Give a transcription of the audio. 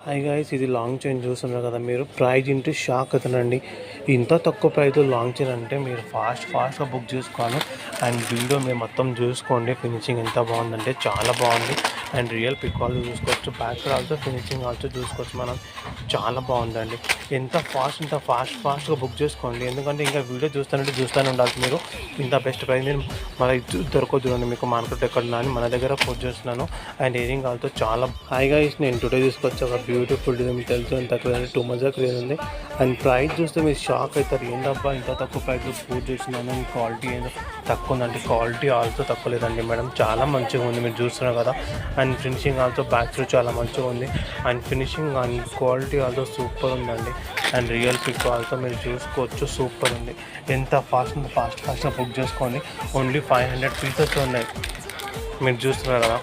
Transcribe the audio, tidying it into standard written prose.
Hi guys, ఇది long chain చూస్తున్నారు కదా మీరు. ప్రైజ్ ఇంటూ షాక్ అవుతానండి. ఇంత తక్కువ ప్రైస్లో లాంగ్ చైన్ అంటే మీరు ఫాస్ట్గా బుక్ చేసుకోవాలి. అండ్ వీడియో మీరు మొత్తం చూసుకోండి. ఫినిషింగ్ ఎంత బాగుందంటే చాలా బాగుంది. అండ్ రియల్ పిక్ వాళ్ళు చూసుకోవచ్చు. Back side also finishing also చూసుకోవచ్చు మనం. చాలా బాగుందండి. ఎంత ఫాస్ట్గా బుక్ చేసుకోండి. ఎందుకంటే ఇంకా వీడియో చూస్తూనే ఉండాలి మీరు. ఇంత బెస్ట్ ప్రైస్ నేను మన దొరకదు చూడండి. మీకు మార్కెట్ ఎక్కడ అని మన దగ్గర పోస్ట్ చేస్తున్నాను. అండ్ ఇయరింగ్ ఆల్సో చాలా హాయిగా నేను టుడే తీసుకొచ్చి ఒక బ్యూటిఫుల్ డిజైన్ మీకు తెలుసు ఎంత క్లియర్, టూ మధ్య క్లియర్ ఉంది. అండ్ ప్రైస్ చూస్తే మీరు షాక్ అవుతారు. ఏంటబ్బా ఇంత తక్కువ ప్రైస్లో పూజ చేస్తున్నాను, క్వాలిటీ ఏందో తక్కువ ఉందండి. క్వాలిటీ ఆల్సో తక్కువ లేదండి మేడం, చాలా మంచిగా ఉంది. మీరు చూస్తున్నారు కదా. And finishing also back side చాలా మంచిగా ఉంది. And finishing and quality also super ఉందండి. అండ్ రియల్ పిక్ ఆల్సో మీరు చూసుకోవచ్చు, సూపర్ ఉంది. ఎంత ఫాస్ట్గా బుక్ చేసుకోండి. ఓన్లీ 500 పీసెస్ ఉన్నాయి. మీరు చూస్తున్నారు కదా.